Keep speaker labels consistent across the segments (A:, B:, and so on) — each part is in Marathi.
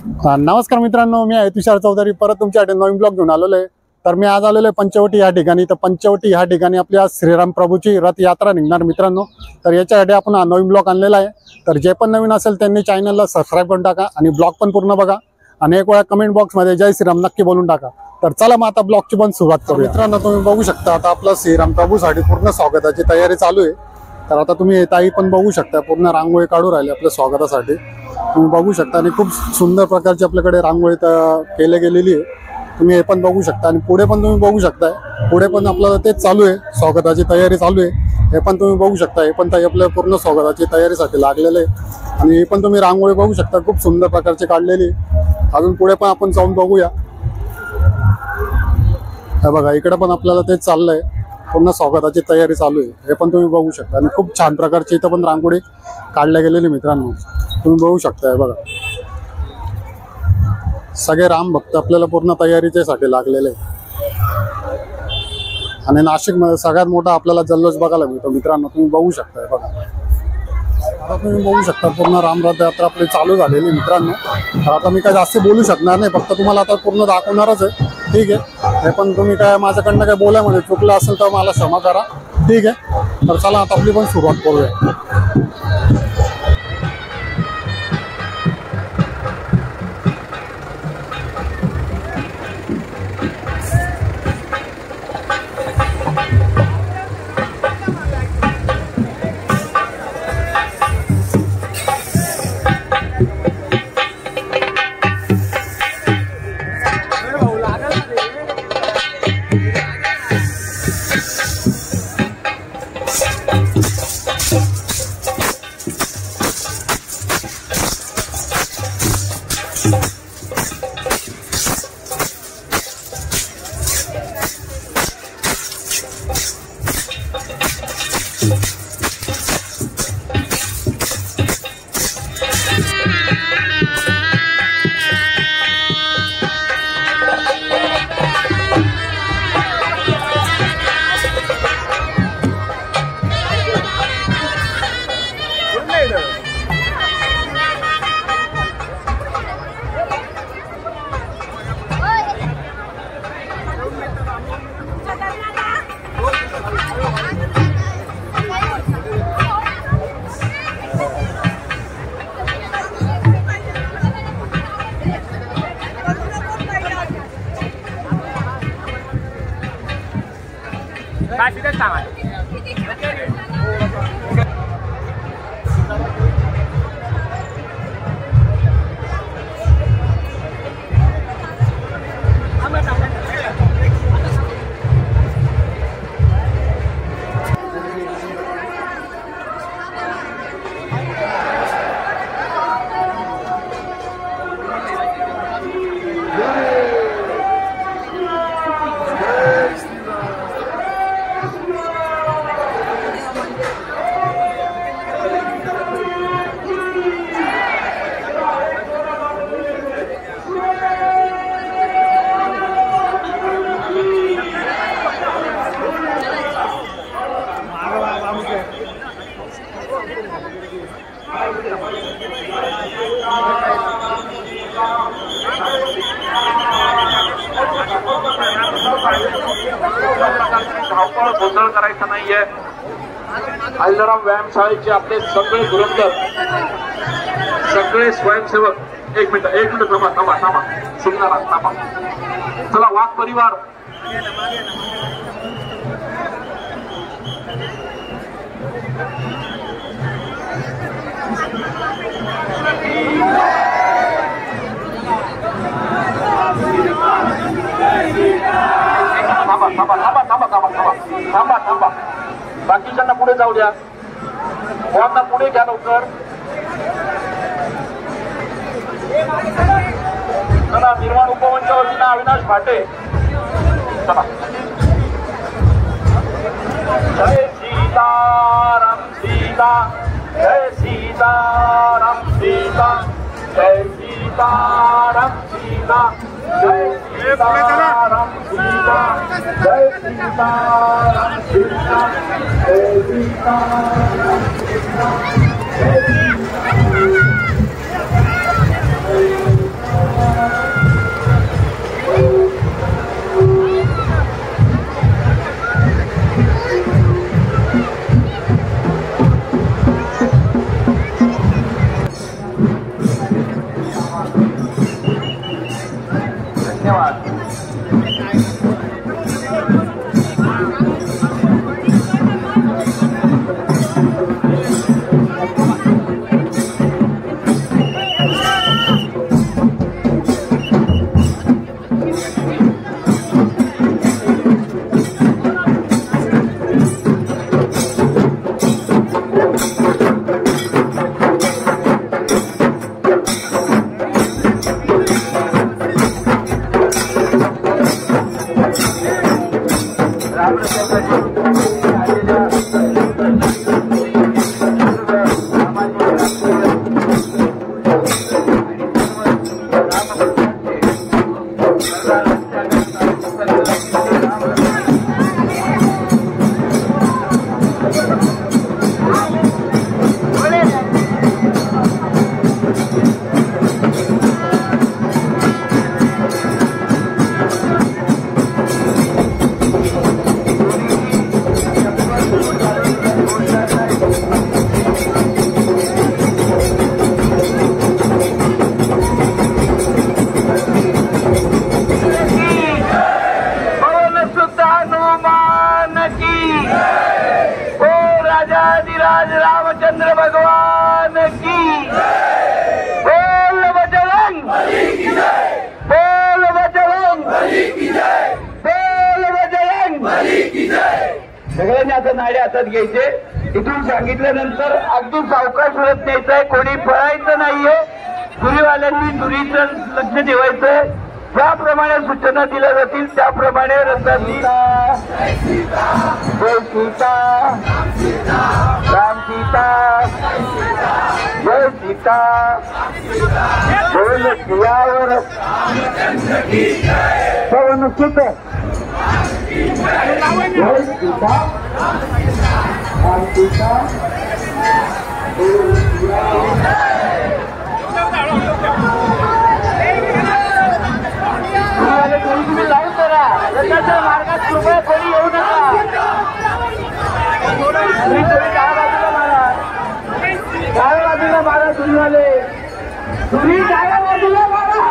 A: नमस्कार मित्रांनो, मी आहे तुषार चौधरी. परत तुमच्यासाठी नवीन ब्लॉग घेऊन आलेलो आहे. तर मी आज आलेलो आहे पंचवटी या ठिकाणी. तर पंचवटी या ठिकाणी आपली आज श्रीराम प्रभूची रथ यात्रा निघणार मित्रांनो. तर याच्यासाठी आपण हा नवीन ब्लॉग आणलेला आहे. तर जे पण नवीन असेल त्यांनी चॅनलला सबस्क्राईब करून टाका आणि ब्लॉग पण पूर्ण बघा आणि एक वेळा कमेंट बॉक्समध्ये जय श्रीराम नक्की बोलून टाका. तर चला मग आता ब्लॉगची पण सुरुवात करूया. मित्रांनो, तुम्ही बघू शकता आता आपलं श्रीराम प्रभूसाठी पूर्ण स्वागताची तयारी चालू आहे. तर आता तुम्ही ताई पण बघू शकता, पूर्ण रांगोळी काढू राहिले आपल्या स्वागतासाठी. तुम्ही बघू शकता आणि खूप सुंदर प्रकारची आपल्याकडे रांगोळी केली गेलेली आहे. तुम्ही हे पण बघू शकता आणि पुढे पण तुम्ही बघू शकता. पुढे पण आपल्याला तेच चालू आहे, स्वागताची तयारी चालू आहे. हे पण तुम्ही बघू शकता. हे पण ताई आपल्या पूर्ण स्वागताची तयारीसाठी लागलेलं आहे. आणि हे पण तुम्ही रांगोळी बघू शकता, खूप सुंदर प्रकारची काढलेली. अजून पुढे पण आपण जाऊन बघूया. हे बघा, इकडे पण आपल्याला तेच चाललंय, पूर्ण स्वागताची तयारी चालू आहे. हे पण तुम्ही बघू शकता आणि खूप छान प्रकारची इथं पण रांगोळी काढल्या गेलेली मित्रांनो. तुम्ही बघू शकता. हे बघा, सगळे राम भक्त आपल्याला पूर्ण तयारीच्यासाठी लागलेले. आणि नाशिकमध्ये सगळ्यात मोठा आपल्याला जल्लोष बघायला मिळतो मित्रांनो. तुम्ही बघू शकता. हे बघा, आता तुम्ही बघू शकता पूर्ण रामरथ यात्रा आपली चालू झालेली मित्रांनो. तर आता मी काय जास्त बोलू शकणार नाही, फक्त तुम्हाला आता पूर्ण दाखवणारच आहे. ठीक आहे, हे पण तुम्ही काय माझ्याकडनं काय बोलायमध्ये चुकलं असेल तर मला क्षमा करा. ठीक आहे, तर चला आता आपली पण सुरुवात करूया.
B: धावपळ गोंधळ करायचा नाहीये. अहिल्याराम व्यायामशाळेचे आपले सगळे धुरंधर, सगळे स्वयंसेवक. एक मिनिट थांबा. सुंदर थांबा. चला, वाघ परिवार थांबा. बाकीच्यांना पुढे जाऊ द्या. वाघना पुढे घ्या लवकर. चला, निर्माण उपवनच्या वतीनं अविनाश भाटे. चला. जय सीताराम सीता, जय सीताराम सीता, जय सीताराम सीता, जय सीताराम सीता, जय सीताराम सीता, जय सीताराम सीता, जय सीताराम सीता.
C: सगळ्यांनी आता नाडे हातात घ्यायचे. इथून सांगितल्यानंतर अगदी सावकाश होत न्यायचंय, कोणी पळायचं नाहीये. दुरीवाल्यांनी दुरीचं लक्ष ठेवायचंय. ज्याप्रमाणे सूचना दिल्या जातील त्याप्रमाणे रथाची जय सीता राम सीता जय सीता बोल सियावर पवन सुत जय सीता राम सीता बोल सियावर. तुम्ही लाईन करा. रथाच्या मार्गात कृपया कोणी येऊ नका. तुम्ही डाव्या बाजूला मारा, डाव्या बाजूला मारा. तुम्हीवाले तुम्ही डाव्या बाजूला मारा.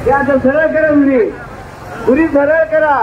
C: या सरळ करा. पुरी सरळ करा.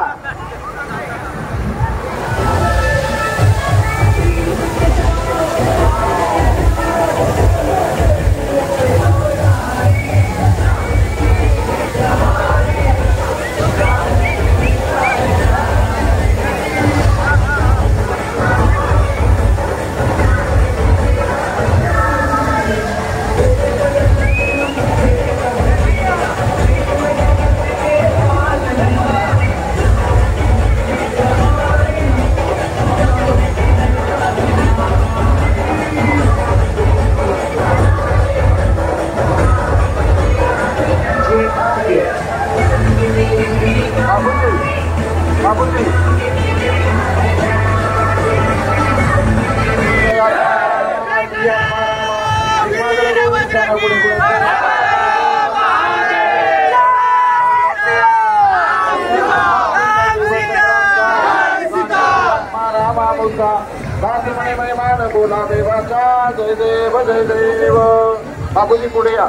C: जय देव जय देव. बाबूजी पुढे या.